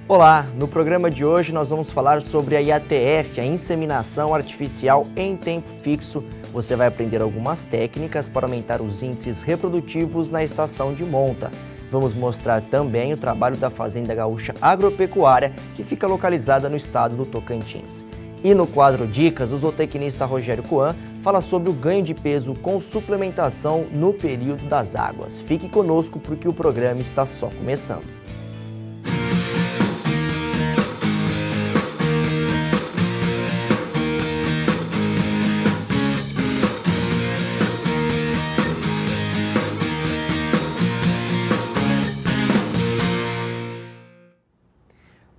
Olá, no programa de hoje nós vamos falar sobre a IATF, a inseminação artificial em tempo fixo. Você vai aprender algumas técnicas para aumentar os índices reprodutivos na estação de monta. Vamos mostrar também o trabalho da Fazenda Gaúcha Agropecuária, que fica localizada no estado do Tocantins. E no quadro Dicas, o zootecnista Rogério Coan fala sobre o ganho de peso com suplementação no período das águas. Fique conosco porque o programa está só começando.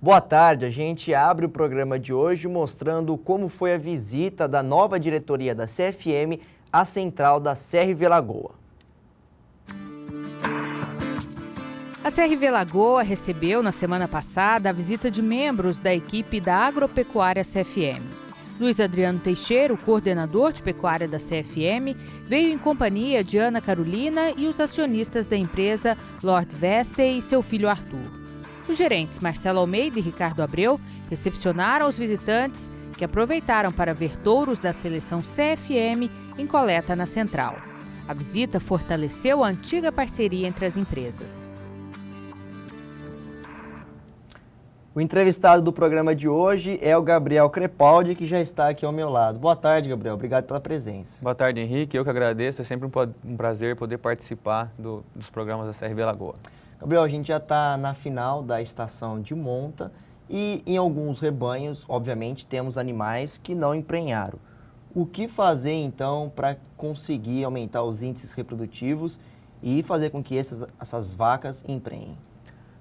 Boa tarde, a gente abre o programa de hoje mostrando como foi a visita da nova diretoria da CFM à central da CRV Lagoa. A CRV Lagoa recebeu na semana passada a visita de membros da equipe da Agropecuária CFM. Luiz Adriano Teixeira, o coordenador de pecuária da CFM, veio em companhia de Ana Carolina e os acionistas da empresa Lord Veste e seu filho Arthur. Os gerentes Marcelo Almeida e Ricardo Abreu recepcionaram os visitantes que aproveitaram para ver touros da seleção CFM em coleta na central. A visita fortaleceu a antiga parceria entre as empresas. O entrevistado do programa de hoje é o Gabriel Crepaldi, que já está aqui ao meu lado. Boa tarde, Gabriel. Obrigado pela presença. Boa tarde, Henrique. Eu que agradeço. É sempre um prazer poder participar dos programas da CRV Lagoa. Gabriel, a gente já está na final da estação de monta e em alguns rebanhos, obviamente, temos animais que não emprenharam. O que fazer, então, para conseguir aumentar os índices reprodutivos e fazer com que essas vacas emprenhem?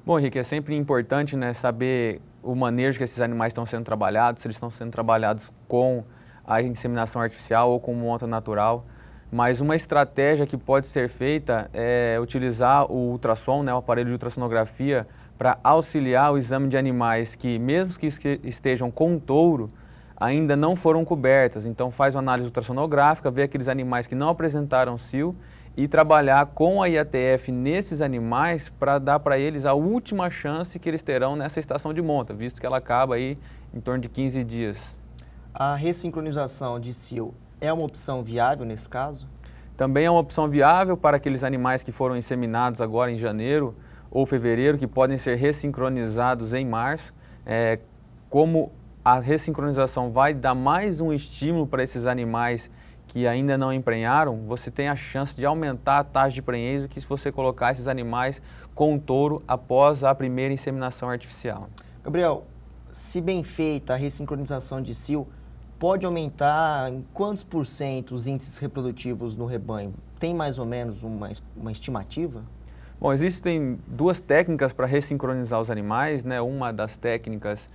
Bom, Henrique, é sempre importante, né, saber o manejo que esses animais estão sendo trabalhados, se eles estão sendo trabalhados com a inseminação artificial ou com monta natural. Mas uma estratégia que pode ser feita é utilizar o ultrassom, né, o aparelho de ultrassonografia, para auxiliar o exame de animais que, mesmo que estejam com touro, ainda não foram cobertas. Então faz uma análise ultrassonográfica, vê aqueles animais que não apresentaram cio e trabalhar com a IATF nesses animais para dar para eles a última chance que eles terão nessa estação de monta, visto que ela acaba aí em torno de 15 dias. A ressincronização de cio é uma opção viável nesse caso? Também é uma opção viável para aqueles animais que foram inseminados agora em janeiro ou fevereiro, que podem ser ressincronizados em março. Como a ressincronização vai dar mais um estímulo para esses animais que ainda não emprenharam, você tem a chance de aumentar a taxa de prenhez do que se você colocar esses animais com touro após a primeira inseminação artificial. Gabriel, se bem feita a ressincronização de cio, pode aumentar em quantos % os índices reprodutivos no rebanho? Tem mais ou menos uma estimativa? Bom, existem duas técnicas para ressincronizar os animais, né? Uma das técnicas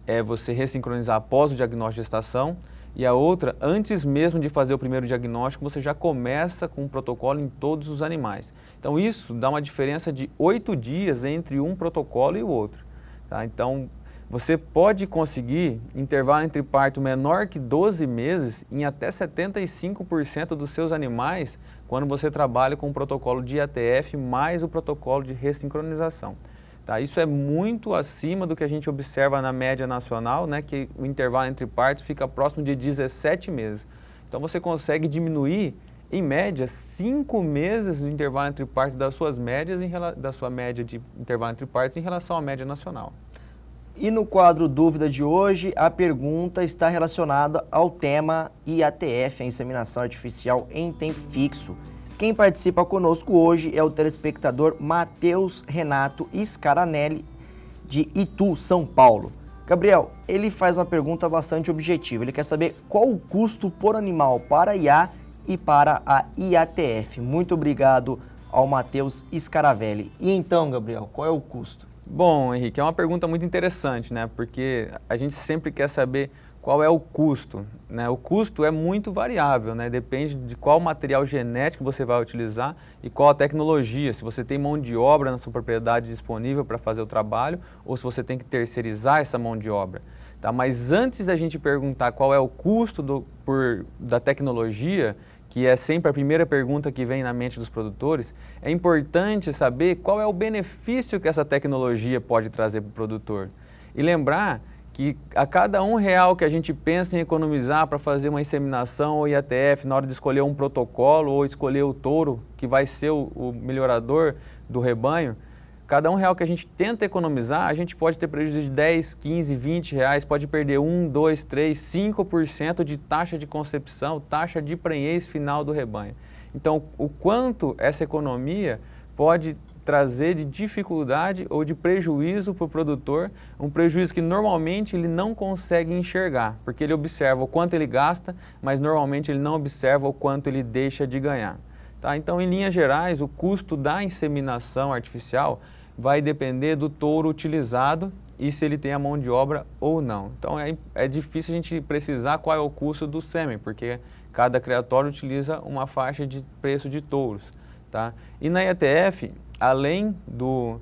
é você ressincronizar após o diagnóstico de gestação e a outra, antes mesmo de fazer o primeiro diagnóstico, você já começa com um protocolo em todos os animais. Então isso dá uma diferença de 8 dias entre um protocolo e o outro. Tá? Então, você pode conseguir intervalo entre parto menor que 12 meses em até 75% dos seus animais quando você trabalha com o protocolo de IATF mais o protocolo de ressincronização. Tá? Isso é muito acima do que a gente observa na média nacional, né, que o intervalo entre partos fica próximo de 17 meses. Então você consegue diminuir, em média, 5 meses do intervalo entre partos das suas médias, da sua média de intervalo entre partos em relação à média nacional. E no quadro Dúvida de hoje, a pergunta está relacionada ao tema IATF, a inseminação artificial em tempo fixo. Quem participa conosco hoje é o telespectador Matheus Renato Scaranelli, de Itu, São Paulo. Gabriel, ele faz uma pergunta bastante objetiva. Ele quer saber qual o custo por animal para a IA e para a IATF. Muito obrigado ao Matheus Scaravelli. E então, Gabriel, qual é o custo? Bom, Henrique, é uma pergunta muito interessante, né? Porque a gente sempre quer saber qual é o custo, né? O custo é muito variável, né? Depende de qual material genético você vai utilizar e qual a tecnologia, se você tem mão de obra na sua propriedade disponível para fazer o trabalho ou se você tem que terceirizar essa mão de obra. Tá? Mas antes da gente perguntar qual é o custo da tecnologia, que é sempre a primeira pergunta que vem na mente dos produtores, é importante saber qual é o benefício que essa tecnologia pode trazer para o produtor. E lembrar que a cada R$1 que a gente pensa em economizar para fazer uma inseminação ou IATF, na hora de escolher um protocolo ou escolher o touro que vai ser o melhorador do rebanho, cada R$1 que a gente tenta economizar, a gente pode ter prejuízo de 10, 15, 20 reais, pode perder 1, 2, 3, 5% de taxa de concepção, taxa de prenhez final do rebanho. Então, o quanto essa economia pode trazer de dificuldade ou de prejuízo para o produtor, um prejuízo que normalmente ele não consegue enxergar, porque ele observa o quanto ele gasta, mas normalmente ele não observa o quanto ele deixa de ganhar. Tá? Então, em linhas gerais, o custo da inseminação artificial vai depender do touro utilizado e se ele tem a mão de obra ou não. Então, é difícil a gente precisar qual é o custo do sêmen, porque cada criatório utiliza uma faixa de preço de touros. Tá? E na IATF, além do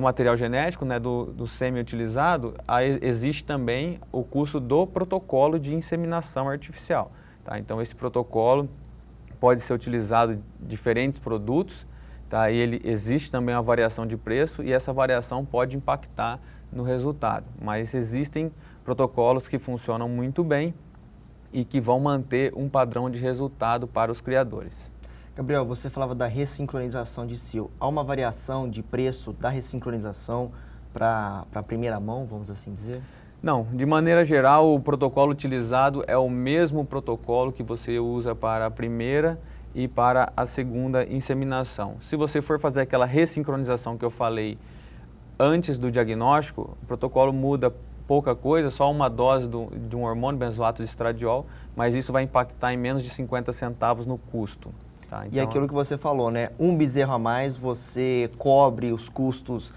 material genético, né, do sêmen utilizado, existe também o custo do protocolo de inseminação artificial. Tá? Então, esse protocolo pode ser utilizado em diferentes produtos, tá? E existe também uma variação de preço e essa variação pode impactar no resultado. Mas existem protocolos que funcionam muito bem e que vão manter um padrão de resultado para os criadores. Gabriel, você falava da ressincronização de cio. Há uma variação de preço da ressincronização para a primeira mão, vamos assim dizer? Não, de maneira geral, o protocolo utilizado é o mesmo protocolo que você usa para a primeira e para a segunda inseminação. Se você for fazer aquela ressincronização que eu falei antes do diagnóstico, o protocolo muda pouca coisa, só uma dose de um hormônio benzoato de estradiol, mas isso vai impactar em menos de 50 centavos no custo. Tá? Então, e aquilo que você falou, né? Um bezerro a mais, você cobre os custos,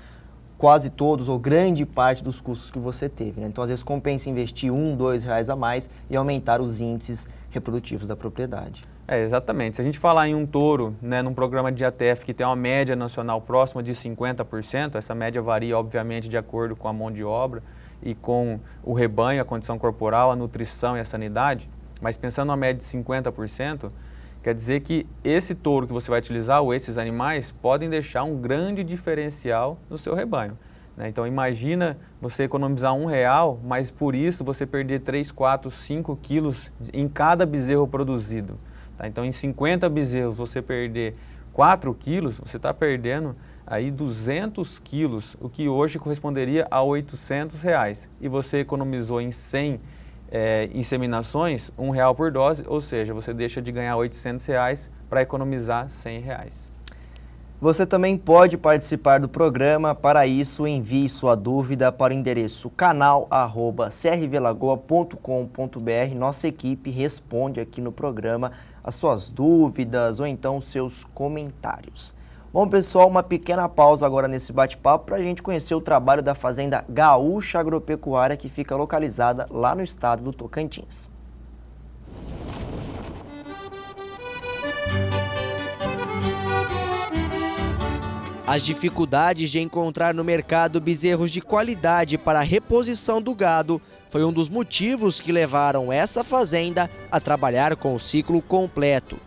quase todos ou grande parte dos custos que você teve, né? Então, às vezes, compensa investir R$1, R$2 a mais e aumentar os índices reprodutivos da propriedade. Exatamente. Se a gente falar em um touro, né, num programa de IATF que tem uma média nacional próxima de 50%, essa média varia, obviamente, de acordo com a mão de obra e com o rebanho, a condição corporal, a nutrição e a sanidade, mas pensando numa média de 50%, quer dizer que esse touro que você vai utilizar, ou esses animais, podem deixar um grande diferencial no seu rebanho. Né? Então, imagina você economizar R$1, mas por isso você perder 3, 4, 5 quilos em cada bezerro produzido. Tá? Então, em 50 bezerros, você perder 4 quilos, você está perdendo aí 200 quilos, o que hoje corresponderia a R$800. E você economizou em 100 inseminações, R$1 por dose, ou seja, você deixa de ganhar R$800 para economizar R$100. Você também pode participar do programa. Para isso, envie sua dúvida para o endereço canal@crvlagoa.com.br. Nossa equipe responde aqui no programa as suas dúvidas ou então os seus comentários. Bom, pessoal, uma pequena pausa agora nesse bate-papo para a gente conhecer o trabalho da Fazenda Gaúcha Agropecuária, que fica localizada lá no estado do Tocantins. As dificuldades de encontrar no mercado bezerros de qualidade para a reposição do gado foi um dos motivos que levaram essa fazenda a trabalhar com o ciclo completo.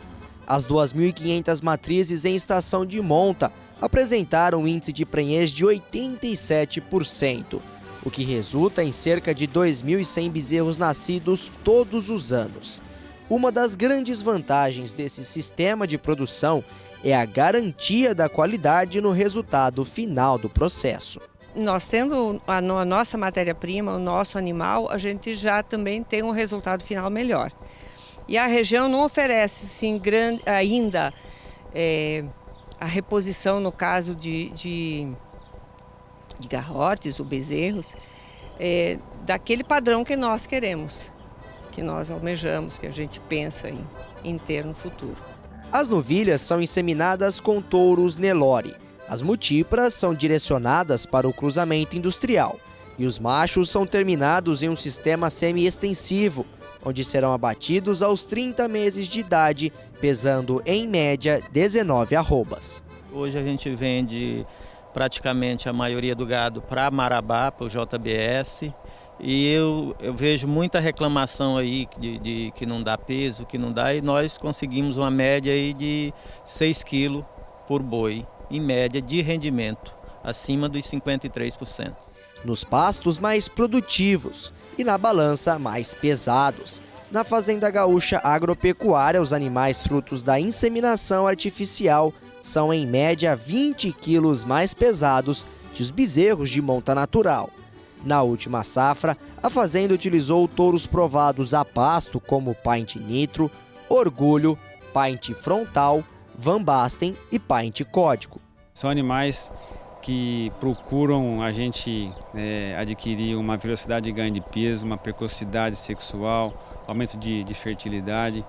As 2.500 matrizes em estação de monta apresentaram um índice de prenhez de 87%, o que resulta em cerca de 2.100 bezerros nascidos todos os anos. Uma das grandes vantagens desse sistema de produção é a garantia da qualidade no resultado final do processo. Nós tendo a nossa matéria-prima, o nosso animal, a gente já também tem um resultado final melhor. E a região não oferece assim, ainda a reposição no caso de garrotes ou bezerros, daquele padrão que nós queremos, que nós almejamos, que a gente pensa em ter no futuro. As novilhas são inseminadas com touros Nelore. As multíparas são direcionadas para o cruzamento industrial. E os machos são terminados em um sistema semi-extensivo, onde serão abatidos aos 30 meses de idade, pesando em média 19 arrobas. Hoje a gente vende praticamente a maioria do gado para Marabá, para o JBS, E eu vejo muita reclamação aí de que não dá peso, que não dá, e nós conseguimos uma média aí de 6 quilos por boi, em média de rendimento, acima dos 53%. Nos pastos mais produtivos e na balança mais pesados. Na Fazenda Gaúcha Agropecuária, os animais frutos da inseminação artificial são em média 20 quilos mais pesados que os bezerros de monta natural. Na última safra, a fazenda utilizou touros provados a pasto como Paint Nitro, Orgulho, Paint Frontal, Van Basten e Paint Código. São animais que procuram a gente adquirir uma velocidade de ganho de peso, uma precocidade sexual, aumento de fertilidade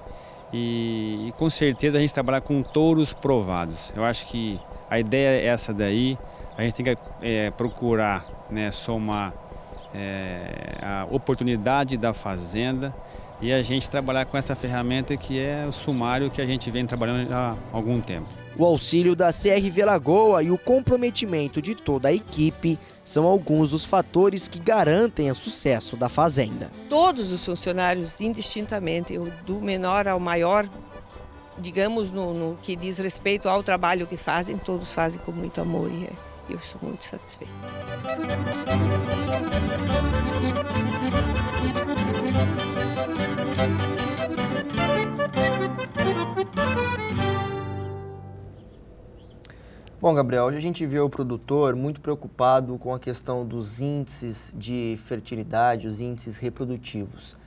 e com certeza a gente trabalhar com touros provados. Eu acho que a ideia é essa daí, a gente tem que procurar somar a oportunidade da fazenda e a gente trabalhar com essa ferramenta que é o sumário que a gente vem trabalhando há algum tempo. O auxílio da CRV Lagoa e o comprometimento de toda a equipe são alguns dos fatores que garantem o sucesso da fazenda. Todos os funcionários, indistintamente, do menor ao maior, digamos, no que diz respeito ao trabalho que fazem, todos fazem com muito amor e eu sou muito satisfeita. Bom, Gabriel, hoje a gente vê o produtor muito preocupado com a questão dos índices de fertilidade, os índices reprodutivos.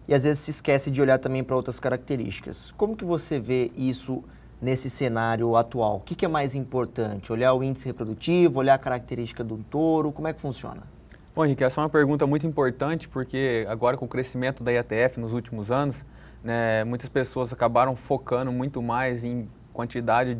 E às vezes se esquece de olhar também para outras características. Como que você vê isso nesse cenário atual? O que é mais importante? Olhar o índice reprodutivo, olhar a característica do touro? Como é que funciona? Bom, Henrique, essa é uma pergunta muito importante porque agora com o crescimento da IATF nos últimos anos, muitas pessoas acabaram focando muito mais em quantidade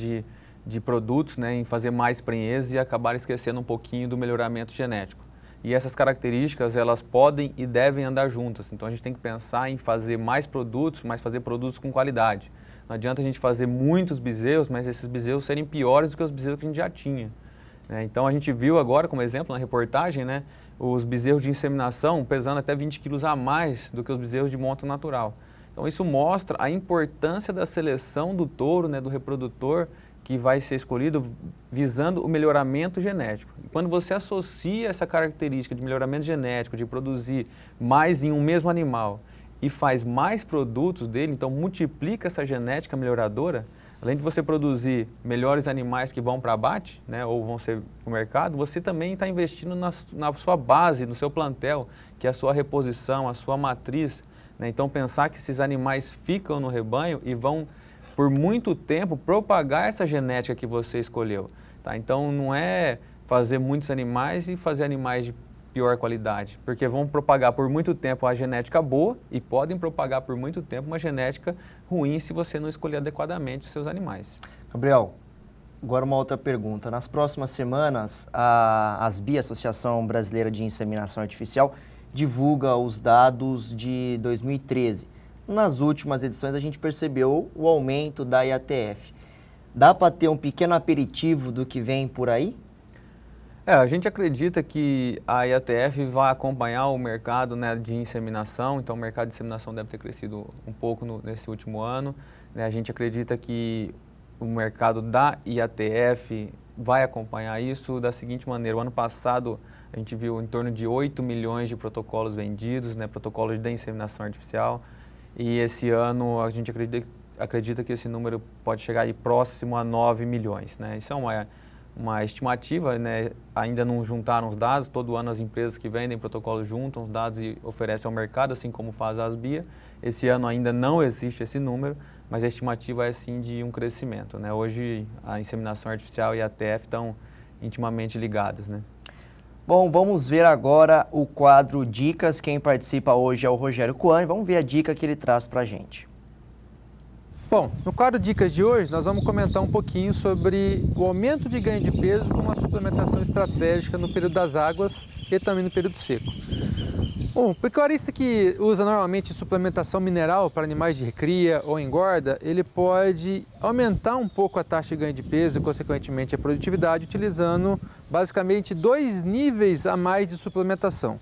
de produtos, em fazer mais prenhez e acabaram esquecendo um pouquinho do melhoramento genético. E essas características, elas podem e devem andar juntas. Então a gente tem que pensar em fazer mais produtos, mas fazer produtos com qualidade. Não adianta a gente fazer muitos bezerros, mas esses bezerros serem piores do que os bezerros que a gente já tinha. Então a gente viu agora, como exemplo, na reportagem, os bezerros de inseminação pesando até 20 quilos a mais do que os bezerros de monta natural. Então isso mostra a importância da seleção do touro, do reprodutor, que vai ser escolhido visando o melhoramento genético. E quando você associa essa característica de melhoramento genético, de produzir mais em um mesmo animal e faz mais produtos dele, então multiplica essa genética melhoradora, além de você produzir melhores animais que vão para abate, ou vão ser para o mercado, você também está investindo na sua base, no seu plantel, que é a sua reposição, a sua matriz. Então pensar que esses animais ficam no rebanho e vão por muito tempo propagar essa genética que você escolheu. Então não é fazer muitos animais e fazer animais de pior qualidade, porque vão propagar por muito tempo a genética boa e podem propagar por muito tempo uma genética ruim se você não escolher adequadamente os seus animais. Gabriel, agora uma outra pergunta. Nas próximas semanas, a ASBI, Associação Brasileira de Inseminação Artificial, divulga os dados de 2013. Nas últimas edições a gente percebeu o aumento da IATF. Dá para ter um pequeno aperitivo do que vem por aí? A gente acredita que a IATF vai acompanhar o mercado de inseminação, então o mercado de inseminação deve ter crescido um pouco nesse último ano. A gente acredita que o mercado da IATF vai acompanhar isso da seguinte maneira: o ano passado a gente viu em torno de 8 milhões de protocolos vendidos, protocolos de inseminação artificial. E esse ano a gente acredita que esse número pode chegar aí próximo a 9 milhões. Isso é uma estimativa, ainda não juntaram os dados. Todo ano as empresas que vendem protocolos juntam os dados e oferecem ao mercado, assim como faz a ASBIA. Esse ano ainda não existe esse número, mas a estimativa é sim de um crescimento. Hoje a inseminação artificial e a IATF estão intimamente ligadas. Bom, vamos ver agora o quadro Dicas. Quem participa hoje é o Rogério Coan e vamos ver a dica que ele traz para a gente. Bom, no quadro Dicas de hoje nós vamos comentar um pouquinho sobre o aumento de ganho de peso com uma suplementação estratégica no período das águas e também no período seco. Bom, o pecuarista que usa normalmente suplementação mineral para animais de recria ou engorda, ele pode aumentar um pouco a taxa de ganho de peso e, consequentemente, a produtividade, utilizando basicamente 2 níveis a mais de suplementação.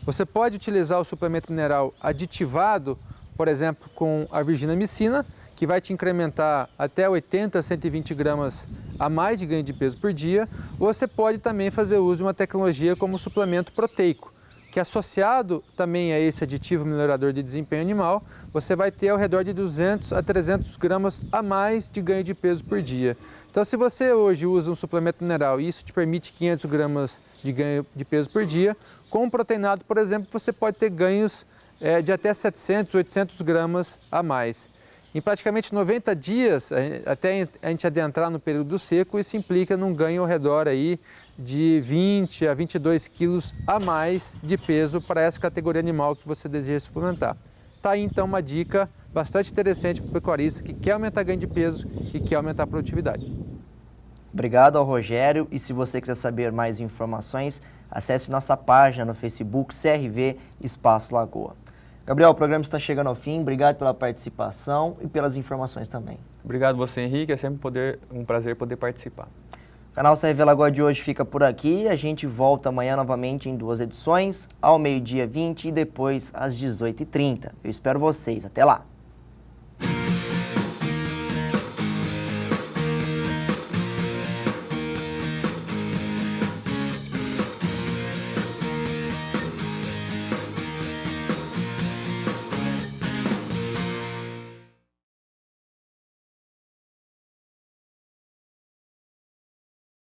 Você pode utilizar o suplemento mineral aditivado, por exemplo, com a virginamicina, que vai te incrementar até 80 a 120 gramas a mais de ganho de peso por dia. Ou você pode também fazer uso de uma tecnologia como suplemento proteico, que associado também a esse aditivo melhorador de desempenho animal, você vai ter ao redor de 200 a 300 gramas a mais de ganho de peso por dia. Então, se você hoje usa um suplemento mineral e isso te permite 500 gramas de ganho de peso por dia, com o proteinado, por exemplo, você pode ter ganhos de até 700, 800 gramas a mais. Em praticamente 90 dias, até a gente adentrar no período seco, isso implica num ganho ao redor aí de 20 a 22 quilos a mais de peso para essa categoria animal que você deseja suplementar. Tá aí então uma dica bastante interessante para o pecuarista que quer aumentar ganho de peso e quer aumentar a produtividade. Obrigado ao Rogério, e se você quiser saber mais informações, acesse nossa página no Facebook CRV Espaço Lagoa. Gabriel, o programa está chegando ao fim. Obrigado pela participação e pelas informações também. Obrigado você, Henrique. É sempre um prazer poder participar. O canal CRV Lagoa de hoje fica por aqui. A gente volta amanhã novamente em 2 edições, ao 12h20 e depois às 18h30. Eu espero vocês. Até lá!